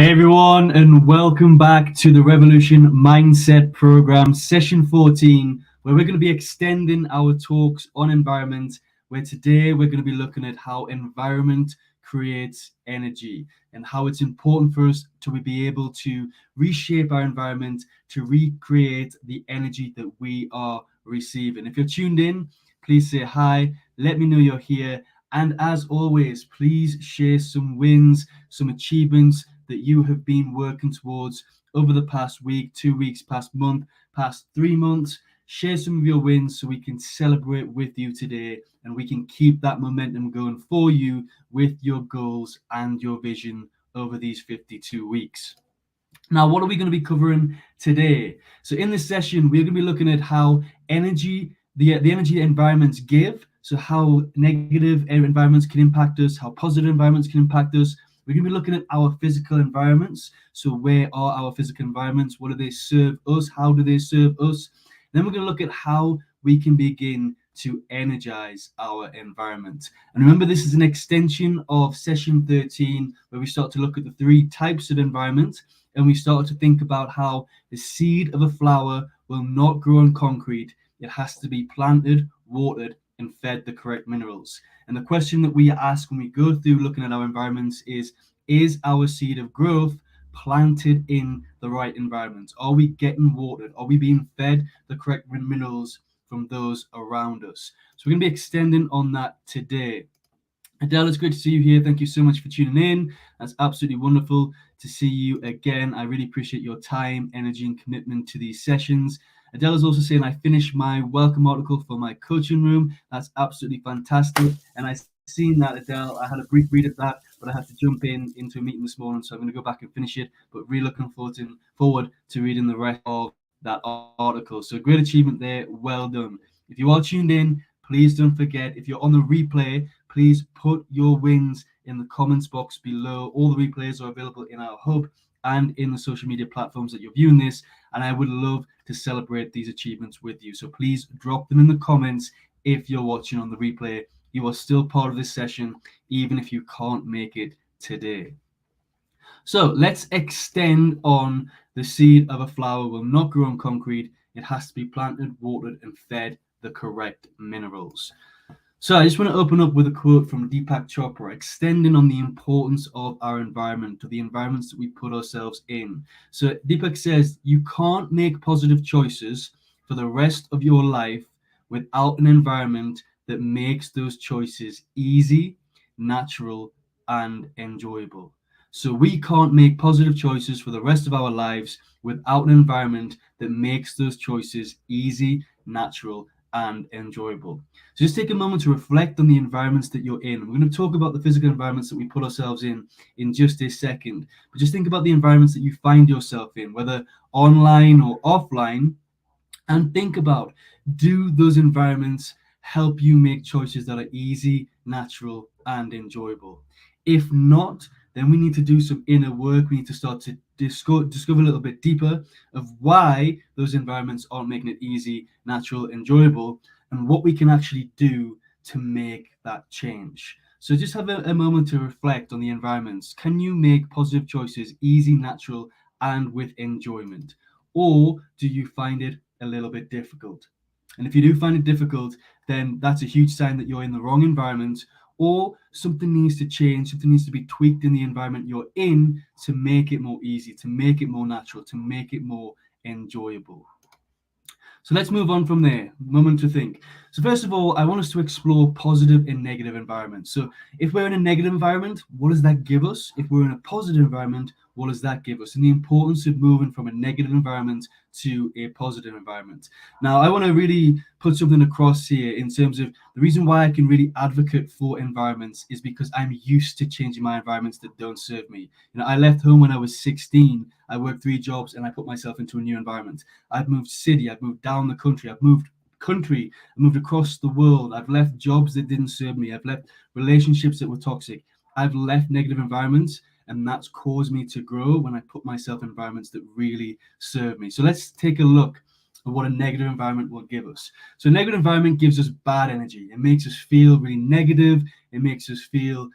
Hey everyone, and welcome back to the Revolution Mindset Program, session 14, where we're going to be extending our talks on environment. Where today we're going to be looking at how environment creates energy and how it's important for us to be able to reshape our environment to recreate the energy that we are receiving. If you're tuned in, please say hi, let me know you're here. And as always, please share some wins, some achievements that you have been working towards over the past week, 2 weeks, past month, past 3 months. Share some of your wins so we can celebrate with you today and we can keep that momentum going for you with your goals and your vision over these 52 weeks. Now, what are we going to be covering today? So in this session, we're going to be looking at how the energy environments give, so how negative environments can impact us, how positive environments can impact us. We're going to be looking at our physical environments. So where are our physical environments? What do they serve us? How do they serve us? Then we're going to look at how we can begin to energize our environment. And remember, this is an extension of session 13, where we start to look at the three types of environment, and we start to think about how the seed of a flower will not grow on concrete. It has to be planted, watered, and fed the correct minerals. And the question that we ask when we go through looking at our environments is our seed of growth planted in the right environment? Are we getting watered? Are we being fed the correct minerals from those around us? So we're going to be extending on that today. Adele, it's great to see you here. Thank you so much for tuning in. That's absolutely wonderful to see you again. I really appreciate your time, energy, and commitment to these sessions. Adele is also saying, I finished my welcome article for my coaching room. That's absolutely fantastic. And I've seen that, Adele. I had a brief read of that, but I had to jump into a meeting this morning, so I'm going to go back and finish it. But really looking forward to reading the rest of that article. So great achievement there. Well done. If you are tuned in, please don't forget, if you're on the replay, please put your wins in the comments box below. All the replays are available in our hub and in the social media platforms that you're viewing this, and I would love to celebrate these achievements with you. So please drop them in the comments. If you're watching on the replay, you are still part of this session, even if you can't make it today. So let's extend on the seed of a flower will not grow on concrete. It has to be planted, watered, and fed the correct minerals. So I just want to open up with a quote from Deepak Chopra, extending on the importance of our environment, to the environments that we put ourselves in. So Deepak says, you can't make positive choices for the rest of your life without an environment that makes those choices easy, natural, and enjoyable. So we can't make positive choices for the rest of our lives without an environment that makes those choices easy, natural, and enjoyable. So just take a moment to reflect on the environments that you're in. We're going to talk about the physical environments that we put ourselves in just a second. But just think about the environments that you find yourself in, whether online or offline, and think about, do those environments help you make choices that are easy, natural, and enjoyable? If not, then we need to do some inner work. We need to start to discover a little bit deeper of why those environments aren't making it easy, natural, enjoyable, and what we can actually do to make that change. So just have a moment to reflect on the environments. Can you make positive choices easy, natural, and with enjoyment? Or do you find it a little bit difficult? And if you do find it difficult, then that's a huge sign that you're in the wrong environment, or something needs to change, something needs to be tweaked in the environment you're in to make it more easy, to make it more natural, to make it more enjoyable. So let's move on from there. Moment to think. So first of all, I want us to explore positive and negative environments. So if we're in a negative environment, what does that give us? If we're in a positive environment, what does that give us? And the importance of moving from a negative environment to a positive environment. Now, I want to really put something across here in terms of the reason why I can really advocate for environments is because I'm used to changing my environments that don't serve me. I left home when I was 16. I worked 3 jobs and I put myself into a new environment. I've moved city, I've moved down the country, I've moved across the world. I've left jobs that didn't serve me. I've left relationships that were toxic. I've left negative environments, and that's caused me to grow when I put myself in environments that really serve me. So let's take a look at what a negative environment will give us. So a negative environment gives us bad energy. It makes us feel really negative. It makes us feel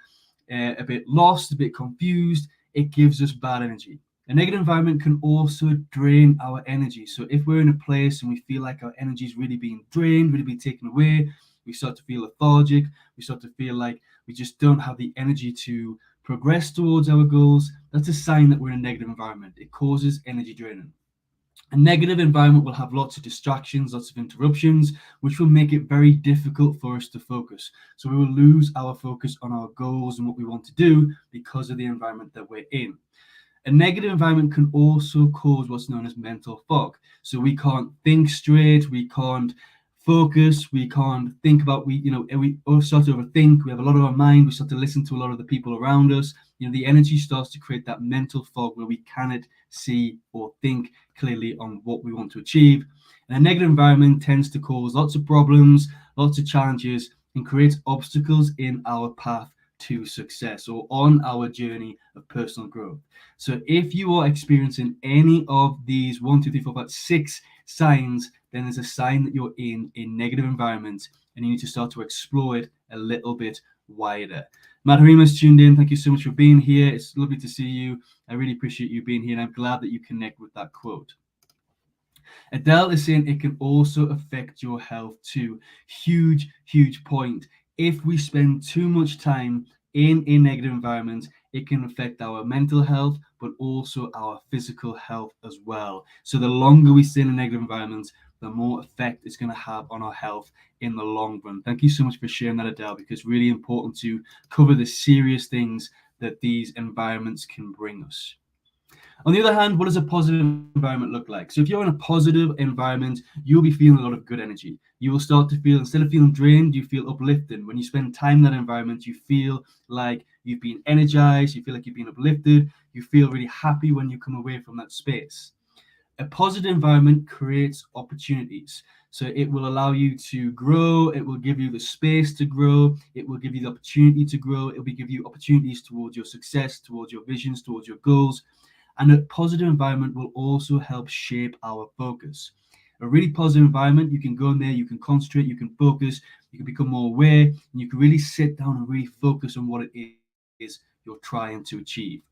a bit lost, a bit confused. it gives us bad energy. A negative environment can also drain our energy. So if we're in a place and we feel like our energy is really being drained, really being taken away, we start to feel lethargic, we start to feel like we just don't have the energy to progress towards our goals, that's a sign that we're in a negative environment. It causes energy draining. A negative environment will have lots of distractions, lots of interruptions, which will make it very difficult for us to focus. So we will lose our focus on our goals and what we want to do because of the environment that we're in. A negative environment can also cause what's known as mental fog. So we can't think straight, we can't focus, we can't think about, we start to overthink, we have a lot of our mind, we start to listen to a lot of the people around us. The energy starts to create that mental fog where we cannot see or think clearly on what we want to achieve. And a negative environment tends to cause lots of problems, lots of challenges, and creates obstacles in our path to success or on our journey of personal growth. So if you are experiencing any of these 1, 2, 3, 4, 5, 6 signs, then there's a sign that you're in a negative environment and you need to start to explore it a little bit wider. Matt Harima's tuned in. Thank you so much for being here. It's lovely to see you. I really appreciate you being here, and I'm glad that you connect with that quote. Adele is saying it can also affect your health too. Huge, huge point. If we spend too much time in a negative environment, it can affect our mental health, but also our physical health as well. So the longer we stay in a negative environment, the more effect it's going to have on our health in the long run. Thank you so much for sharing that, Adele, because it's really important to cover the serious things that these environments can bring us. On the other hand, what does a positive environment look like? So if you're in a positive environment, you'll be feeling a lot of good energy. You will start to feel, instead of feeling drained, you feel uplifted. When you spend time in that environment, you feel like you've been energized, you feel like you've been uplifted, you feel really happy when you come away from that space. A positive environment creates opportunities. So it will allow you to grow, it will give you the space to grow, it will give you the opportunity to grow, it will give you opportunities towards your success, towards your visions, towards your goals. And a positive environment will also help shape our focus. A really positive environment, you can go in there, you can concentrate, you can focus, you can become more aware, and you can really sit down and really focus on what it is you're trying to achieve.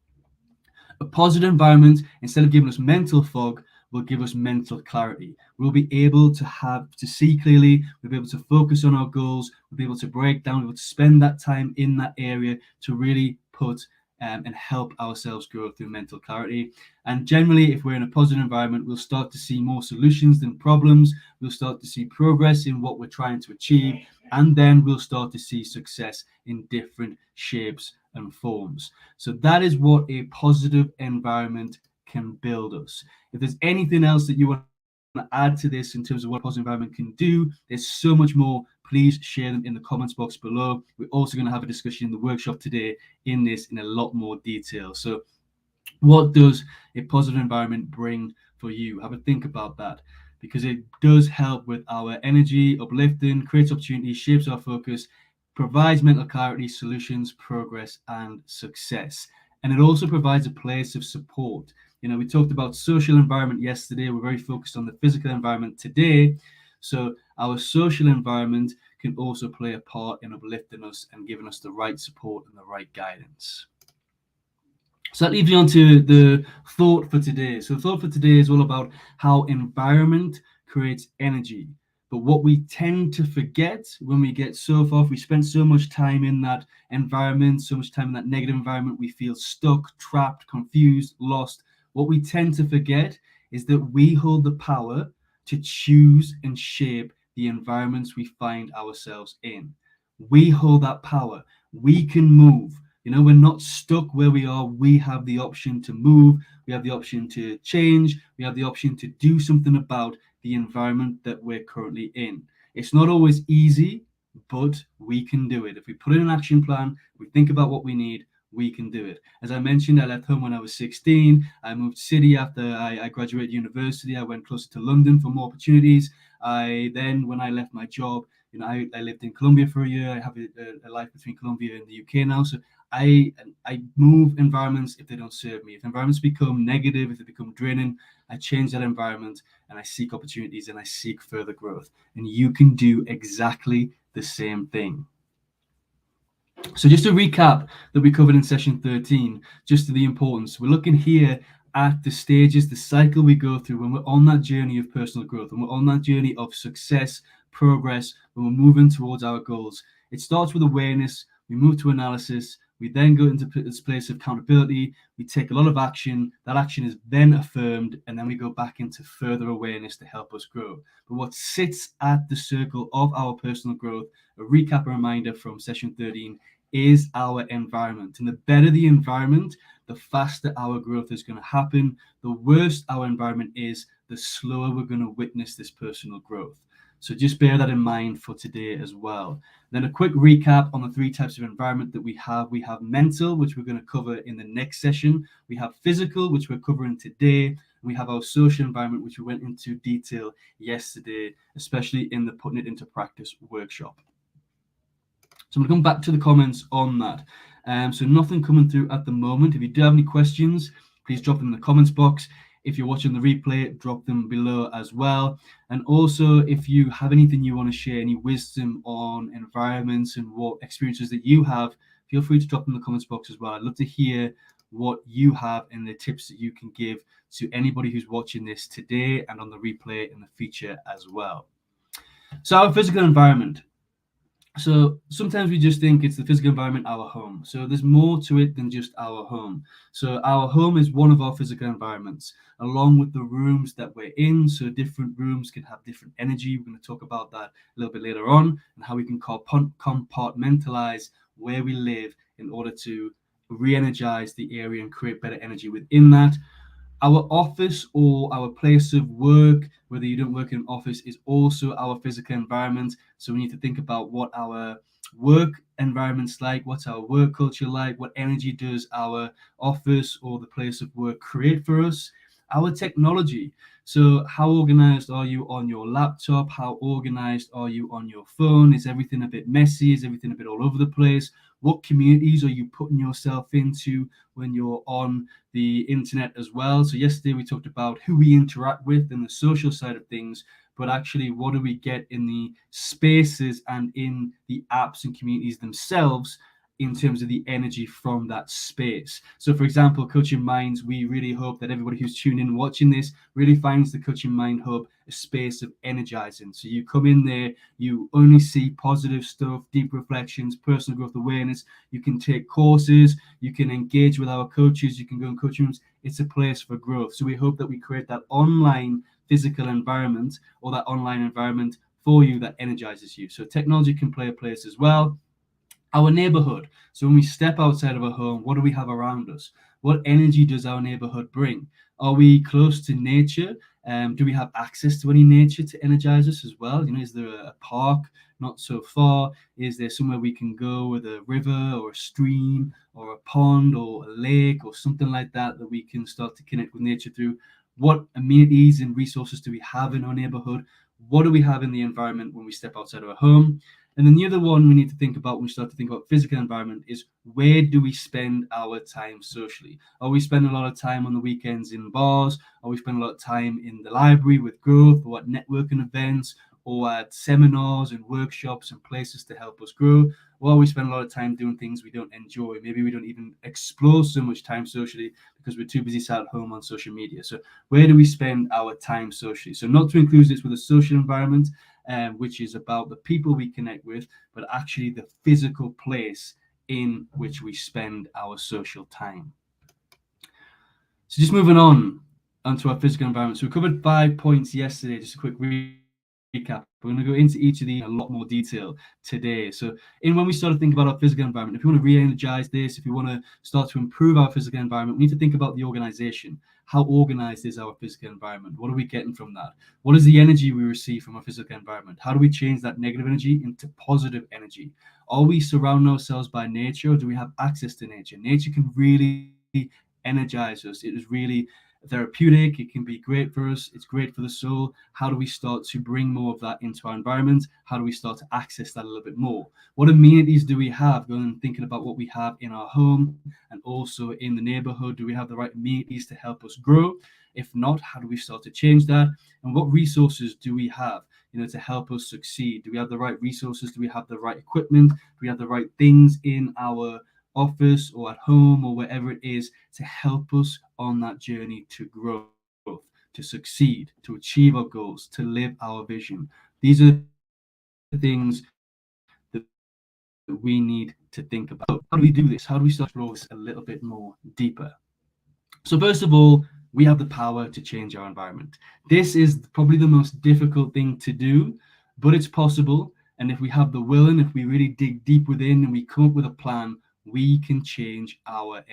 A positive environment, instead of giving us mental fog, will give us mental clarity. We'll be able to see clearly, we'll be able to focus on our goals, we'll be able to break down, we'll be able to spend that time in that area to really put and help ourselves grow through mental clarity. And generally, if we're in a positive environment, we'll start to see more solutions than problems. We'll start to see progress in what we're trying to achieve. And then we'll start to see success in different shapes and forms. So that is what a positive environment can build us. If there's anything else that you want to add to this in terms of what a positive environment can do, there's so much more. Please share them in the comments box below. We're also going to have a discussion in the workshop today in this in a lot more detail. So what does a positive environment bring for you? Have a think about that, because it does help with our energy, uplifting, creates opportunities, shapes our focus, provides mental clarity, solutions, progress, and success. And it also provides a place of support. We talked about social environment yesterday. We're very focused on the physical environment today. So our social environment can also play a part in uplifting us and giving us the right support and the right guidance. So that leads me on to the thought for today. So the thought for today is all about how environment creates energy. But what we tend to forget when we get so far, if we spend so much time in that environment, so much time in that negative environment, we feel stuck, trapped, confused, lost. What we tend to forget is that we hold the power to choose and shape the environments we find ourselves in. We hold that power. We can move. We're not stuck where we are. We have the option to move. We have the option to change. We have the option to do something about the environment that we're currently in. It's not always easy, but we can do it. If we put in an action plan, we think about what we need, we can do it. As I mentioned, I left home when I was 16. I moved city after I graduated university. I went closer to London for more opportunities. When I left my job, I lived in Colombia for a year. I have a life between Colombia and the UK now. So I move environments if they don't serve me. If environments become negative, if they become draining, I change that environment and I seek opportunities and I seek further growth. And you can do exactly the same thing. So just a recap that we covered in session 13, just to the importance. We're looking here at the stages, the cycle we go through when we're on that journey of personal growth, when we're on that journey of success, progress, when we're moving towards our goals. It starts with awareness, we move to analysis, we then go into this place of accountability, we take a lot of action, that action is then affirmed, and then we go back into further awareness to help us grow. But what sits at the circle of our personal growth, a recap, a reminder from session 13, is our environment. And the better the environment, the faster our growth is going to happen. The worse our environment is, the slower we're going to witness this personal growth. So just bear that in mind for today as well. Then a quick recap on the three types of environment that we have. We have mental, which we're going to cover in the next session. We have physical, which we're covering today. And we have our social environment, which we went into detail yesterday, especially in the Putting It Into Practice workshop. So I'm going to come back to the comments on that. So nothing coming through at the moment. If you do have any questions, please drop them in the comments box. If you're watching the replay, drop them below as well. And also, if you have anything you want to share, any wisdom on environments and what experiences that you have, feel free to drop them in the comments box as well. I'd love to hear what you have and the tips that you can give to anybody who's watching this today and on the replay in the future as well. So our physical environment. So sometimes we just think it's the physical environment, our home. So there's more to it than just our home. So our home is one of our physical environments, along with the rooms that we're in. So different rooms can have different energy. We're going to talk about that a little bit later on, and how we can compartmentalize where we live in order to re-energize the area and create better energy within that. Our office or our place of work, whether you don't work in an office, is also our physical environment. So we need to think about what our work environment's like, what's our work culture like, what energy does our office or the place of work create for us. Our technology. So how organized are you on your laptop? How organized are you on your phone? Is everything a bit messy? Is everything a bit all over the place? What communities are you putting yourself into when you're on the internet as well? So yesterday we talked about who we interact with and the social side of things, but actually what do we get in the spaces and in the apps and communities themselves in terms of the energy from that space. So for example, Coaching Minds, we really hope that everybody who's tuned in watching this really finds the Coaching Mind Hub a space of energizing. So you come in there, you only see positive stuff, deep reflections, personal growth awareness. You can take courses, you can engage with our coaches, you can go in coaching rooms. It's a place for growth. So we hope that we create that online physical environment or that online environment for you that energizes you. So technology can play a place as well. Our neighborhood. So when we step outside of our home, what do we have around us? What energy does our neighborhood bring? Are we close to nature? Do we have access to any nature to energize us as well? Is there a park not so far? Is there somewhere we can go with a river or a stream or a pond or a lake or something like that that we can start to connect with nature through? What amenities and resources do we have in our neighborhood? What do we have in the environment when we step outside of our home? And then the other one we need to think about when we start to think about physical environment is, where do we spend our time socially? Are we spending a lot of time on the weekends in bars? Are we spending a lot of time in the library with growth or at networking events or at seminars and workshops and places to help us grow? Or are we spending a lot of time doing things we don't enjoy? Maybe we don't even explore so much time socially because we're too busy sat at home on social media. So where do we spend our time socially? So not to include this with a social environment, which is about the people we connect with, but actually the physical place in which we spend our social time. So just moving on onto our physical environment. So we covered 5 points yesterday, just a quick recap. We're going to go into each of these in a lot more detail today. So when we start to think about our physical environment, if we want to re-energize this, if we want to start to improve our physical environment, we need to think about the organization. How organized is our physical environment? What are we getting from that? What is the energy we receive from our physical environment? How do we change that negative energy into positive energy? Are we surrounding ourselves by nature, or do we have access to nature? Nature can really energize us. It is really therapeutic. It can be great for us. It's great for the soul. How do we start to bring more of that into our environment? How do we start to access that a little bit more? What amenities do we have? Going and thinking about what we have in our home and also in the neighborhood. Do we have the right amenities to help us grow? If not, how do we start to change that? And what resources do we have? to help us succeed? Do we have the right resources? Do we have the right equipment? Do we have the right things in our office or at home or wherever it is to help us on that journey to growth, to succeed, to achieve our goals, to live our vision? These are the things that we need to think about. So, how do we do this? How do we start to explore this a little bit more deeper? So, first of all, we have the power to change our environment. This is probably the most difficult thing to do, but it's possible. And if we have the will and if we really dig deep within and we come up with a plan, we can change our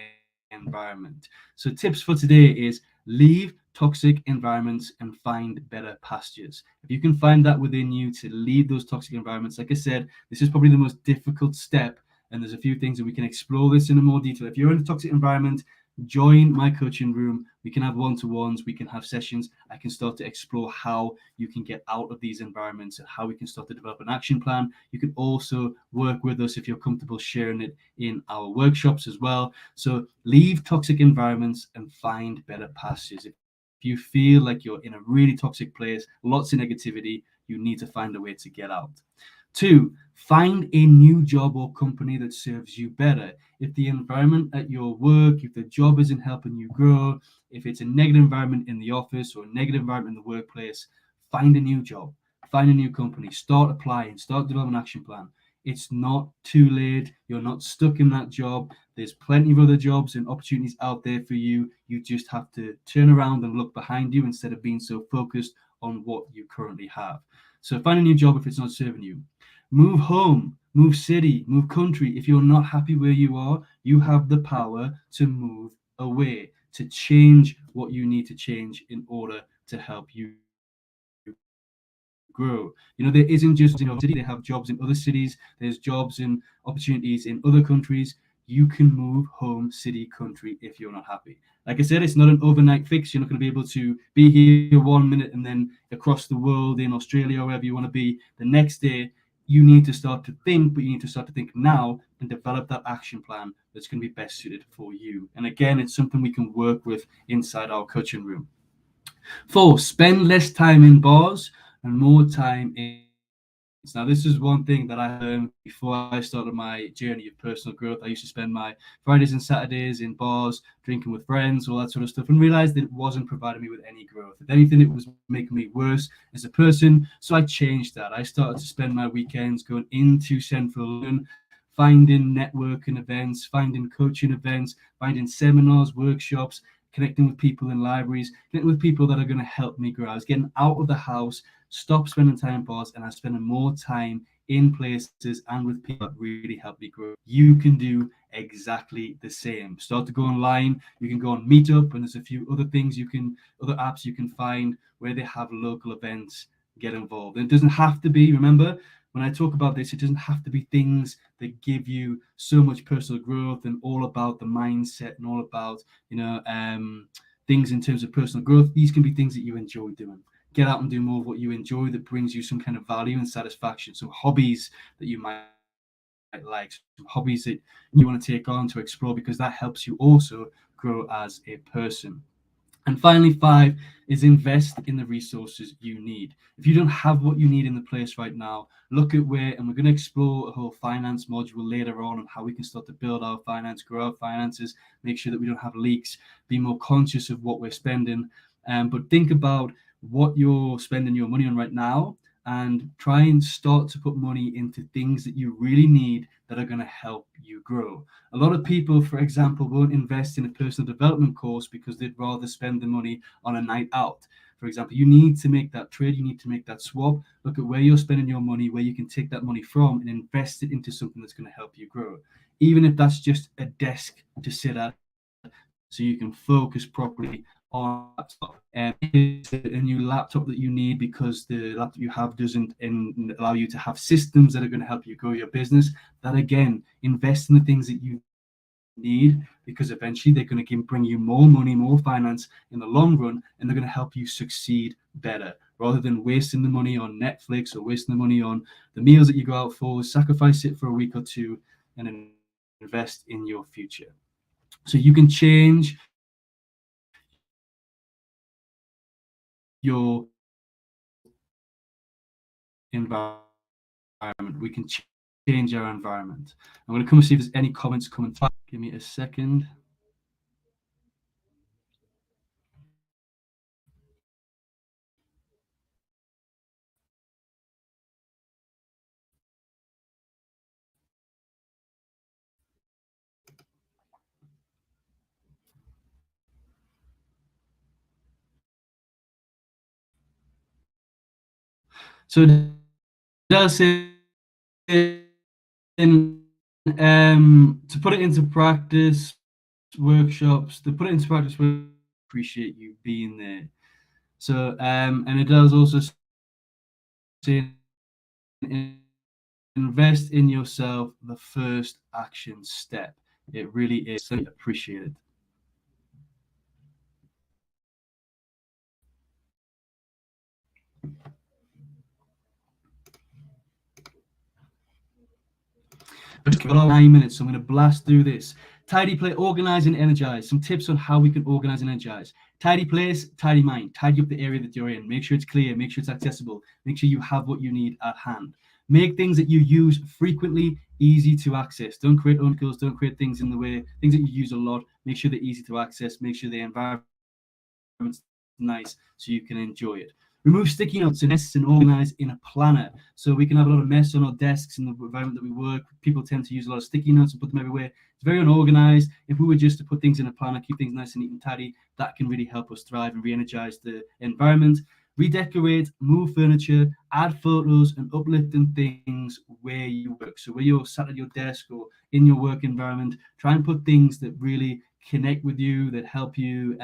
environment. So, tips for today is leave toxic environments and find better pastures. If you can find that within you to leave those toxic environments, like I said, this is probably the most difficult step. And there's a few things that we can explore this in a more detail. If you're in a toxic environment, join my coaching room. We can have one-to-ones, we can have sessions. I can start to explore how you can get out of these environments and how we can start to develop an action plan. You can also work with us if you're comfortable sharing it in our workshops as well. So leave toxic environments and find better pastures. If you feel like you're in a really toxic place, lots of negativity, you need to find a way to get out. Two, find a new job or company that serves you better. If the environment at your work, if the job isn't helping you grow, if it's a negative environment in the office or a negative environment in the workplace, find a new job, find a new company, start applying, start developing an action plan. It's not too late. You're not stuck in that job. There's plenty of other jobs and opportunities out there for you. You just have to turn around and look behind you instead of being so focused on what you currently have. So find a new job if it's not serving you. Move home, move city, move country. If you're not happy where you are, you have the power to move away, to change what you need to change in order to help you grow. There isn't just jobs in your city, they have jobs in other cities, there's jobs and opportunities in other countries. You can move home, city, country if you're not happy. Like I said, it's not an overnight fix. You're not going to be able to be here 1 minute and then across the world in Australia or wherever you want to be the next day. You need to start to think, but you need to start to think now and develop that action plan that's going to be best suited for you. And again, it's something we can work with inside our coaching room. Four, spend less time in bars and more time in events. Now, this is one thing that I learned before I started my journey of personal growth. I used to spend my Fridays and Saturdays in bars, drinking with friends, all that sort of stuff, and realized that it wasn't providing me with any growth. If anything, it was making me worse as a person. So I changed that. I started to spend my weekends going into central London, finding networking events, finding coaching events, finding seminars, workshops, connecting with people in libraries, connecting with people that are going to help me grow. I was getting out of the house, stop spending time in bars, and I was spending more time in places and with people that really help me grow. You can do exactly the same. Start to go online. You can go on Meetup, and there's a few other things other apps you can find where they have local events. Get involved. And it doesn't have to be, remember, when I talk about this, it doesn't have to be things that give you so much personal growth and all about the mindset and all about things in terms of personal growth. These can be things that you enjoy doing. Get out and do more of what you enjoy that brings you some kind of value and satisfaction. Some hobbies that you might like, some hobbies that you want to take on to explore, because that helps you also grow as a person. And finally, five is invest in the resources you need. If you don't have what you need in the place right now, look at where, and we're going to explore a whole finance module later on how we can start to build our finance, grow our finances, make sure that we don't have leaks, be more conscious of what we're spending. But think about what you're spending your money on right now and try and start to put money into things that you really need that are going to help you grow. A lot of people, for example, won't invest in a personal development course because they'd rather spend the money on a night out. For example, you need to make that trade, you need to make that swap. Look at where you're spending your money, where you can take that money from and invest it into something that's going to help you grow. Even if that's just a desk to sit at so you can focus properly on your laptop. It's a new laptop that you need because the laptop you have doesn't allow you to have systems that are going to help you grow your business. That again, invest in the things that you need, because eventually they're going to bring you more money, more finance in the long run, and they're going to help you succeed better. Rather than wasting the money on Netflix or wasting the money on the meals that you go out for, sacrifice it for a week or two and invest in your future. So you can change your environment. We can change our environment. I'm going to come and see if there's any comments coming through. Give me a second. So it does say to put it into practice, workshops, to put it into practice, we appreciate you being there. So, and it does also say invest in yourself, the first action step. It really is appreciated. I've just got 9 minutes, so I'm going to blast through this. Tidy place, organize and energize. Some tips on how we can organize and energize. Tidy place, tidy mind. Tidy up the area that you're in. Make sure it's clear. Make sure it's accessible. Make sure you have what you need at hand. Make things that you use frequently easy to access. Don't create uncles. Don't create things in the way. Things that you use a lot. Make sure they're easy to access. Make sure the environment nice so you can enjoy it. Remove sticky notes and organize in a planner. So we can have a lot of mess on our desks in the environment that we work. People tend to use a lot of sticky notes and put them everywhere. It's very unorganized. If we were just to put things in a planner, keep things nice and neat and tidy, that can really help us thrive and re-energize the environment. Redecorate, move furniture, add photos and uplifting things where you work. So where you're sat at your desk or in your work environment, try and put things that really connect with you, that help you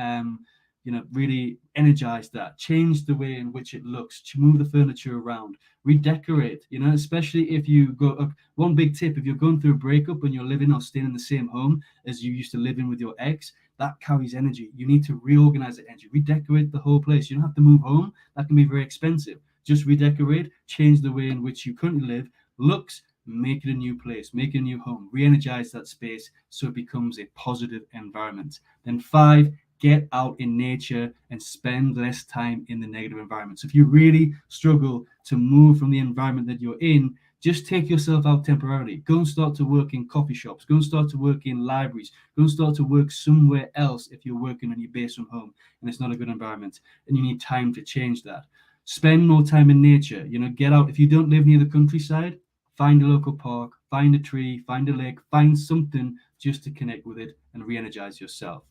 really energize that, change the way in which it looks, to move the furniture around, redecorate, especially if you go, one big tip, if you're going through a breakup and you're living or staying in the same home as you used to live in with your ex, that carries energy. You need to reorganize the energy, redecorate the whole place. You don't have to move home. That can be very expensive. Just redecorate, change the way in which you currently live, looks, make it a new place, make a new home, re-energize that space so it becomes a positive environment. Then 5, get out in nature and spend less time in the negative environment. So if you really struggle to move from the environment that you're in, just take yourself out temporarily. Go and start to work in coffee shops. Go and start to work in libraries. Go and start to work somewhere else if you're working on your base from home and it's not a good environment and you need time to change that. Spend more time in nature. Get out. If you don't live near the countryside, find a local park, find a tree, find a lake, find something just to connect with it and re-energize yourself.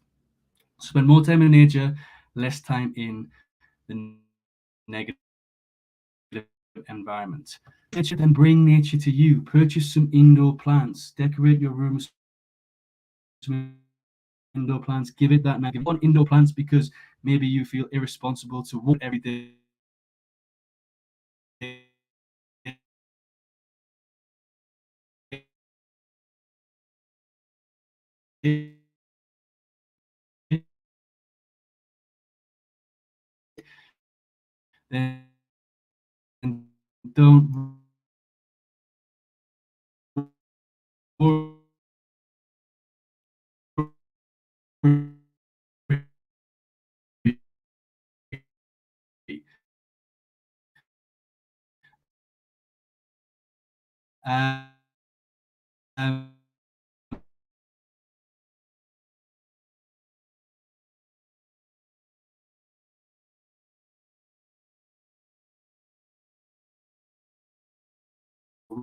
Spend more time in nature, less time in the negative environment. Nature, then bring nature to you. Purchase some indoor plants. Decorate your room with some indoor plants. Give it that. Give one indoor plants because maybe you feel irresponsible to water every day. Then don't worry. Um,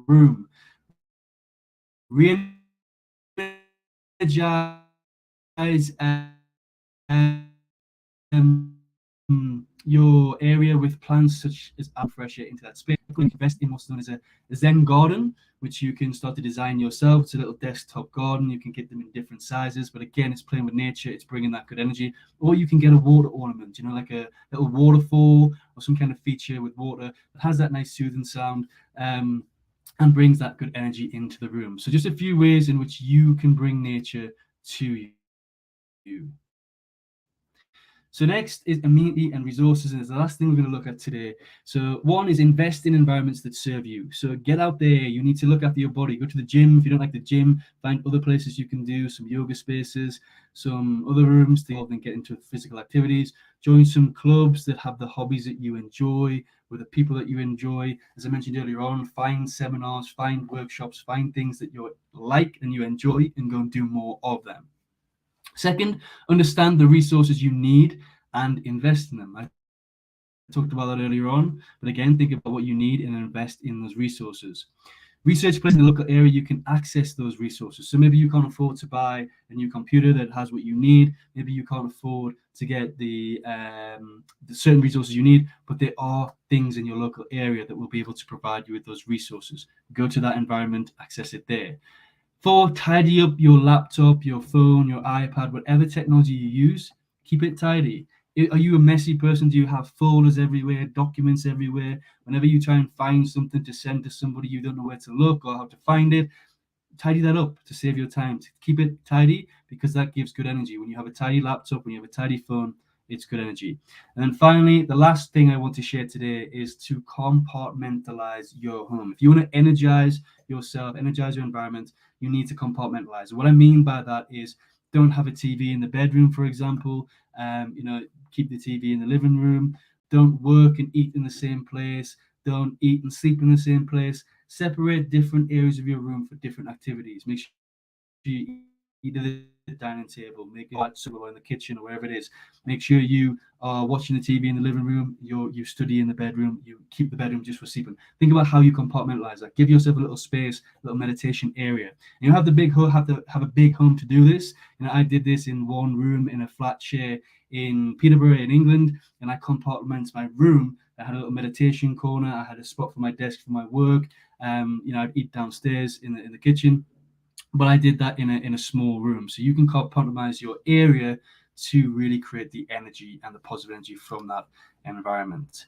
room. Re-energize um, your area with plants such as fresh air into that space. You can invest in what's known as a Zen garden, which you can start to design yourself. It's a little desktop garden. You can get them in different sizes, but again, it's playing with nature. It's bringing that good energy. Or you can get a water ornament, like a little waterfall or some kind of feature with water that has that nice soothing sound. And brings that good energy into the room. So just a few ways in which you can bring nature to you. So next is amenity and resources, and it's the last thing we're going to look at today. So one is invest in environments that serve you. So get out there. You need to look after your body. Go to the gym. If you don't like the gym, find other places you can do some yoga spaces, some other rooms to get into physical activities. Join some clubs that have the hobbies that you enjoy with the people that you enjoy. As I mentioned earlier on, find seminars, find workshops, find things that you like and you enjoy, and go and do more of them. Second, understand the resources you need and invest in them. I talked about that earlier on, but again, think about what you need and invest in those resources. Research places in the local area you can access those resources. So maybe you can't afford to buy a new computer that has what you need. Maybe you can't afford to get the certain resources you need, but there are things in your local area that will be able to provide you with those resources. Go to that environment, access it there. Four, tidy up your laptop, your phone, your iPad, whatever technology you use, keep it tidy. Are you a messy person? Do you have folders everywhere, documents everywhere? Whenever you try and find something to send to somebody, you don't know where to look or how to find it, tidy that up to save your time. To keep it tidy, because that gives good energy. When you have a tidy laptop, when you have a tidy phone, it's good energy. And then finally, the last thing I want to share today is to compartmentalize your home. If you want to energize yourself, energize your environment, you need to compartmentalize. What I mean by that is, don't have a TV in the bedroom, for example. Keep the TV in the living room. Don't work and eat in the same place. Don't eat and sleep in the same place. Separate different areas of your room for different activities. Make sure you eat at the dining table, make it or in the kitchen or wherever it is. Make sure you are watching the TV in the living room, you study in the bedroom, you keep the bedroom just for sleeping. Think about how you compartmentalize that. Give yourself a little space, a little meditation area. And you have to have a big home to do this. I did this in one room in a flat share in Peterborough in England, and I compartmented my room. I had a little meditation corner. I had a spot for my desk for my work. I'd eat downstairs in the kitchen, but I did that in a small room. So you can compartmentalize your area to really create the energy and the positive energy from that environment.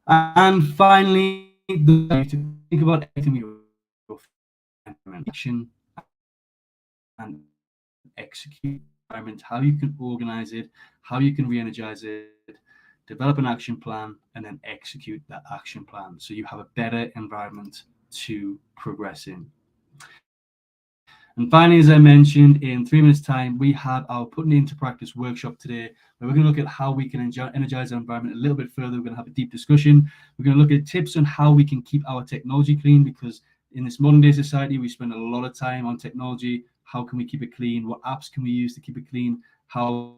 And finally, to think about everything your action and execute environment, how you can organize it, how you can re-energize it, develop an action plan, and then execute that action plan so you have a better environment to progress in. And finally, as I mentioned, in 3 minutes' time, we have our Putting It Into Practice workshop today, where we're going to look at how we can energize our environment a little bit further. We're going to have a deep discussion. We're going to look at tips on how we can keep our technology clean, because in this modern day society, we spend a lot of time on technology. How can we keep it clean? What apps can we use to keep it clean? How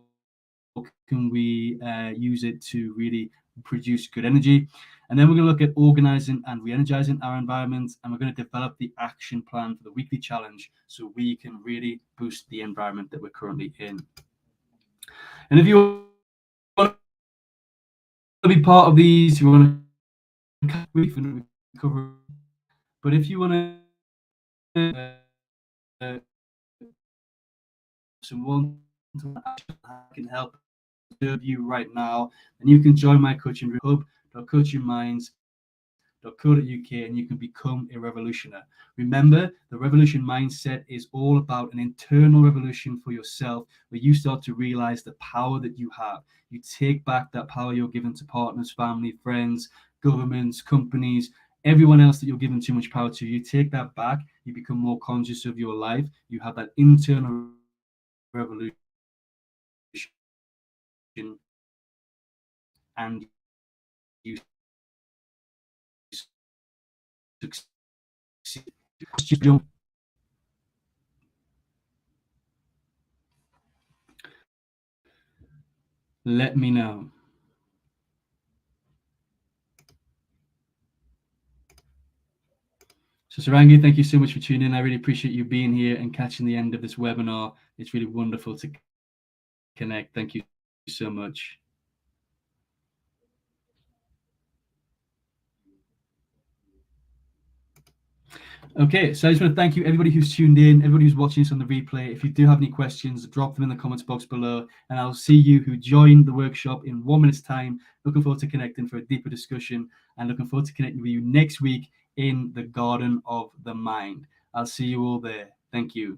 can we use it to really produce good energy? And then we're going to look at organizing and re-energizing our environment, and we're going to develop the action plan for the weekly challenge so we can really boost the environment that we're currently in. And if you want to be part of these, you want to recover, but if you want to someone can help serve you right now, then you can join my coaching hub, coachingminds.co.uk, and you can become a revolutioner. Remember, the revolution mindset is all about an internal revolution for yourself, where you start to realize the power that you have. You take back that power you're given to partners, family, friends, governments, companies, everyone else that you're giving too much power to. You take that back, you become more conscious of your life, you have that internal revolution, and you succeed. Let me know. So Sarangi, thank you so much for tuning in. I really appreciate you being here and catching the end of this webinar. It's really wonderful to connect. Thank you so much. Okay, so I just want to thank you, everybody who's tuned in, everybody who's watching this on the replay. If you do have any questions, drop them in the comments box below, and I'll see you who joined the workshop in 1 minute's time. Looking forward to connecting for a deeper discussion, and looking forward to connecting with you next week in the Garden of the Mind. I'll see you all there. Thank you.